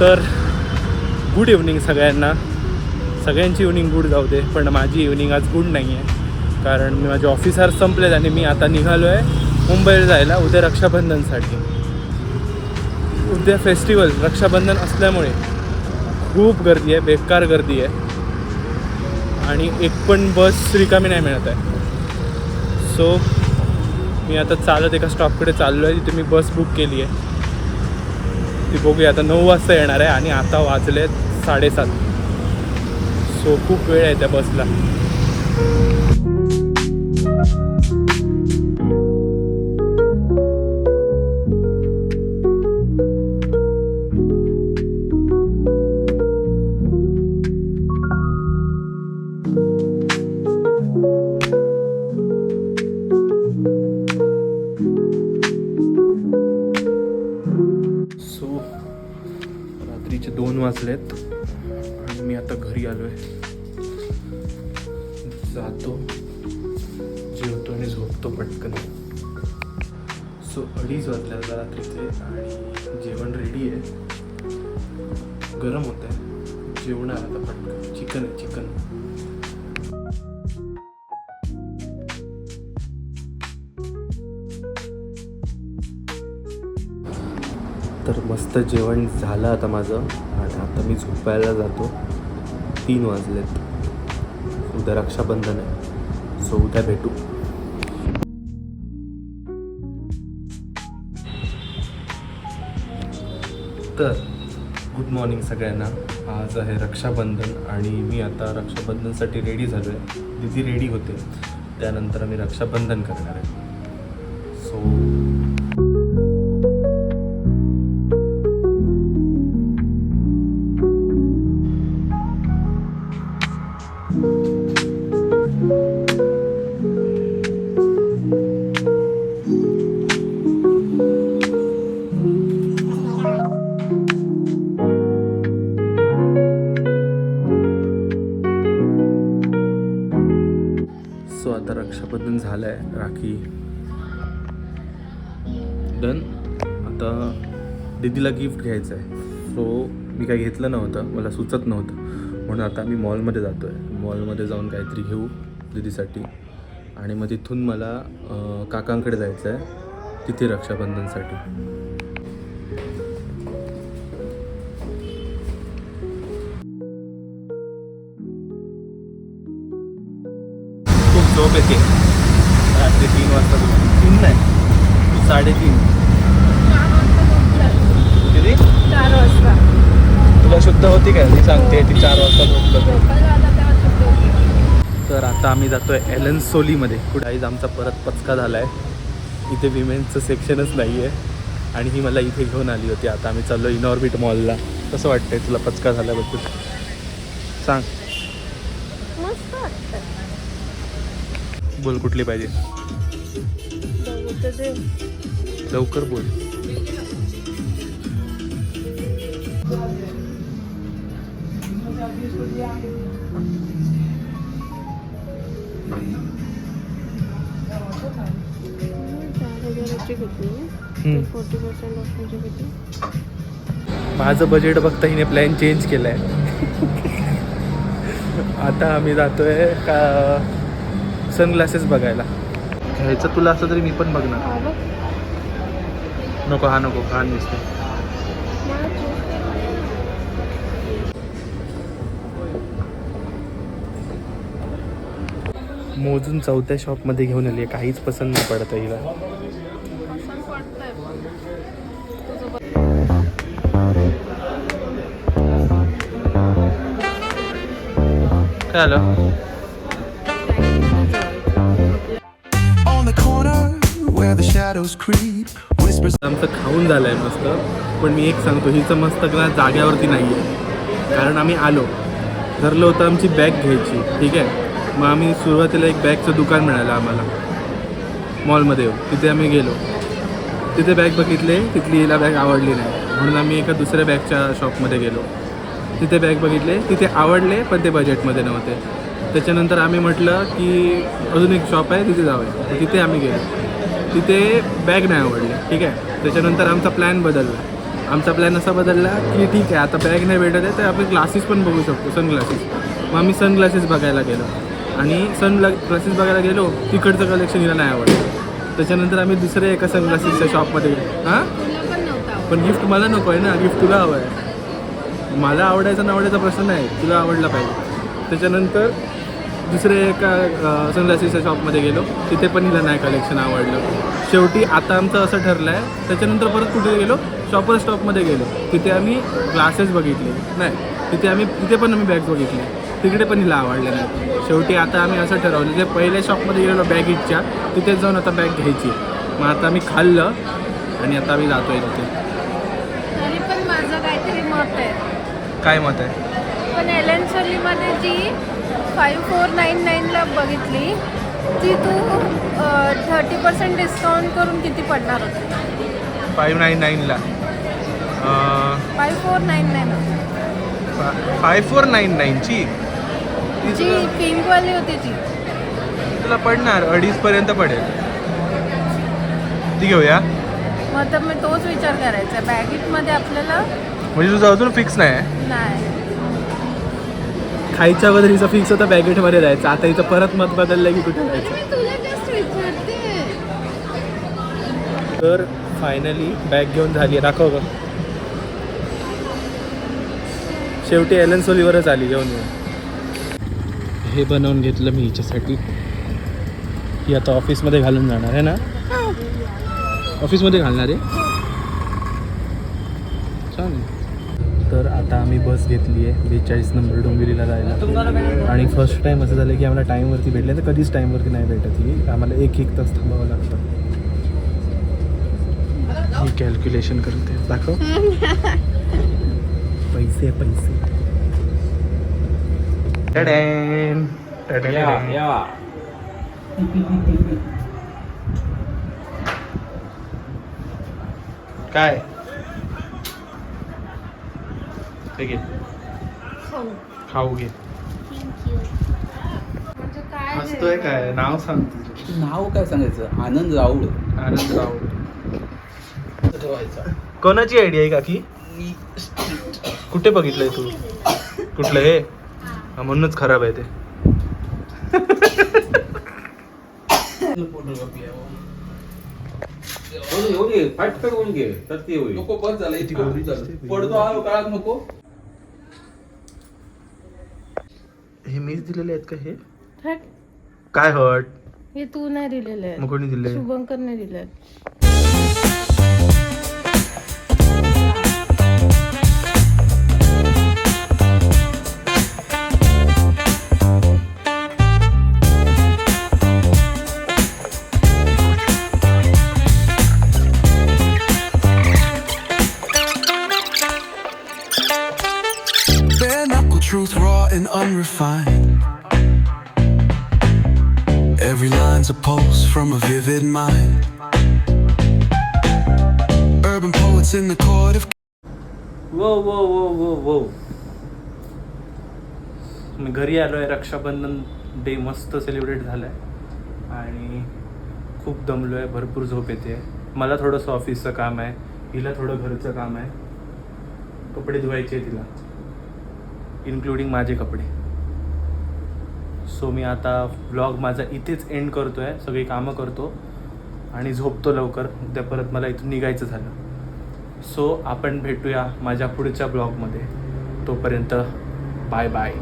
तर good evening सगळ्यांना. सगळ्यांची इव्हनिंग गुड जाऊ दे, पण माझी इव्हनिंग आज गुड नाही आहे. कारण मी माझे ऑफिसर संपलेत आणि मी आता निघालो आहे मुंबईला जायला उद्या रक्षाबंधनसाठी. उद्या फेस्टिवल रक्षाबंधन असल्यामुळे खूप गर्दी आहे, बेकार गर्दी आहे आणि एक पण बस रिकामी नाही मिळत आहे. सो मी आता चालत एका स्टॉपकडे चाललो आहे, तिथे मी बस बुक केली आहे. ती बघूया आता 9 वाजता येणार आहे आणि आता वाजले 7:30. सो खूप वेळ आहे त्या बसला. रात्रीचे 2 वाजलेत आणि मी आता घरी आलो आहे. जातो, जेवतो आणि झोपतो पटकन. सो 2:30 वाजल्या रात्रीचे आणि जेवण रेडी आहे. गरम होत आहे, जेवणार आता पटकन. चिकन आहे, चिकन. तर मस्त जेवण झालं आता माझं आणि आता मी झोपायला जातो. 3 वाजलेत. उद्या रक्षाबंधन आहे, सो उद्या भेटू. तर गुड मॉर्निंग सगळ्यांना. आज आहे रक्षाबंधन आणि मी आता रक्षाबंधनसाठी रेडी झालो आहे. दीदी रेडी होते, त्यानंतर मी रक्षाबंधन करणार आहे. सो आता रक्षाबंधन झालं आहे, राखी डन. आता दीदीला गिफ्ट घ्यायचं आहे. सो मी काही घेतलं नव्हतं, मला सुचत नव्हतं, म्हणून आता मी मॉलमध्ये जातो आहे. मॉलमध्ये जाऊन काहीतरी घेऊ दीदीसाठी आणि मग तिथून मला काकांकडे जायचं आहे, तिथे रक्षाबंधनसाठी. झोप येते. रात्री 3 वाजता. 3 नाही, 3:30. किती? 4 वाजता. तुला शुद्ध होती काय? ती सांगते ती 4 वाजता झोपलं. तर आता आम्ही जातोय एलन सोलीमध्ये. कुठे आईज आमचा परत पचका झाला आहे. इथे विमेन्सचं सेक्शनच नाही आहे आणि ही मला इथे घेऊन आली होती. आता आम्ही चाललो इनऑर्बिट मॉलला. कसं वाटतंय तुला पचका झाल्याबद्दल? सांग. मस्त वाटतं. बोल कुठली पाहिजे, लवकर बोल. माझं बजेट बघता हिने प्लॅन चेंज केलाय. आता आम्ही जातोय का सनग्लासेस बघायला. घ्यायचं तुला असं तरी मी पण बघणार. नको, हा नको, घाण दिसते. मोजून 4थ्या शॉपमध्ये घेऊन आली आहे. काहीच पसंत नाही पडत हिला. काय आलं? आमचं खाऊन झालं आहे मस्त. पण मी एक सांगतो, हिचं मस्तक ना जाग्यावरती नाही आहे. कारण आम्ही आलो, ठरलं होतं आमची बॅग घ्यायची, ठीक आहे. मग आम्ही सुरुवातीला एक बॅगचं दुकान मिळालं आम्हाला मॉलमध्ये. तिथे आम्ही गेलो, तिथे बॅग बघितले, तिथली हिला बॅग आवडली नाही, म्हणून आम्ही एका दुसऱ्या बॅगच्या शॉपमध्ये गेलो. तिथे बॅग बघितले, तिथे आवडले, पण ते बजेटमध्ये नव्हते. त्याच्यानंतर आम्ही म्हटलं की अजून एक शॉप आहे तिथे जाऊया. तिथे आम्ही गेलो, तिथे बॅग नाही आवडली, ठीक आहे. त्याच्यानंतर आमचा प्लॅन बदलला. आमचा प्लॅन असा बदलला की ठीक आहे आता बॅग नाही भेटत आहे तर आपण ग्लासेस पण बघू शकतो, सनग्लासेस. मग आम्ही सनग्लासेस बघायला गेलो आणि ग्लासेस बघायला गेलो. तिकडचं कलेक्शन हिला नाही आवडलं. त्याच्यानंतर आम्ही दुसऱ्या एका सनग्लासेसच्या शॉपमध्ये गेलो. हां, पण गिफ्ट मला नको आहे ना, गिफ्ट तुला हवं आहे. मला आवडायचा नावडायचा प्रश्न नाही, तुला आवडला पाहिजे. त्याच्यानंतर दुसऱ्या एका सनग्लासेसच्या शॉपमध्ये गेलो. तिथे पण हिला नाही कलेक्शन आवडलं. शेवटी आता आमचं असं ठरलं आहे. त्याच्यानंतर परत कुठे गेलो, शॉपर स्टॉपमध्ये गेलो. तिथे आम्ही ग्लासेस बघितले नाही, तिथे पण आम्ही बॅग्स बघितले. तिकडे पण हिला आवडले नाही. शेवटी आता आम्ही असं ठरवलं जे पहिल्या शॉपमध्ये गेलेलो बॅगेजच्या तिथे जाऊन आता बॅग घ्यायची. मग आता आम्ही खाल्लं आणि आता आम्ही जातोय तिथे. तरी पण माझं काहीतरी मत आहे. काय मत आहे? पण एलन सोलीमध्ये जी 5499ला बघितली ती तू 30% डिस्काउंट करून किती पडणार होती? 599ला 5499 5499ची जी पिंकवाली होती ती. तुला पडणार 2.5पर्यंत पडेल. ती घेऊया. मग तर मी तोच विचार करायचा. बॅगेटमध्ये आपल्याला म्हणजे तुझं अजून फिक्स नाही? नाही. खायच्या अगोदर हिचं फिक्स होतं बॅगेटमध्ये जायचं. आता हिचं परत मत बदललं की कुठे जायचं. मी तुला जस्ट विचारते. तर फायनली बॅग घेऊन झाली आहे. दाखव गं. शेवटी एलन सोलीवरच आली घेऊन. हे बनवून घेतलं मी हिच्यासाठी. ही आता ऑफिसमध्ये घालून जाणार आहे ना? ऑफिसमध्ये घालणार आहे. छान. तर आता आम्ही बस घेतली आहे 42 नंबर डोंबिवलीला जायला. आणि फर्स्ट टाईम असं झालं की आम्हाला टाईमवरती भेटले. तर कधीच टाईमवरती नाही भेटत ही. आम्हाला एक तास थांबावं लागतं. ही कॅल्क्युलेशन करते. दाखव. पैसे टडॅन. काय घे, खाऊ घे. म्हणजे काय हसतोय काय? नाव सांग तुझं. नाव काय सांगायचं? आनंद राऊळ. आनंद राऊळ. ठेवायचा. कोणाची आयडिया आहे काकी? कुठे बघितलंय तू? कुठलं हे? हा, म्हणूनच खराब आहे ते. एवढी फाटफट होऊन घे तर ते होईल. नको बस झालं. किती गौरी दिसते. पडतो आलो काळात नको. हे मीच दिलेले आहेत का हे? हट. काय हट? हे तू नाही दिलेले मग कोणी दिले? शुभंकरने दिले. Bare knuckle truth, raw and unrefined. Every line's a pulse from a vivid mind. Urban poets in the court of वो मी घरी आलो आहे. रक्षाबंधन डे मस्त सेलिब्रेट झालं आहे आणि खूप दमलो आहे. भरपूर झोप येते. मला थोडंसं ऑफिसचं काम आहे, हिला थोडं घरचं काम आहे. कपडे धुवायचे आहे तिला, इन्क्लुडिंग माझे कपडे. सो मी आता व्लॉग माझा इथेच एंड करतो आहे. सगळी कामं करतो आणि झोपतो लवकर. उद्या परत मला इथून निघायचं झालं. सो आपण भेटूया माझ्या पुढच्या ब्लॉगमध्ये. तोपर्यंत बाय बाय.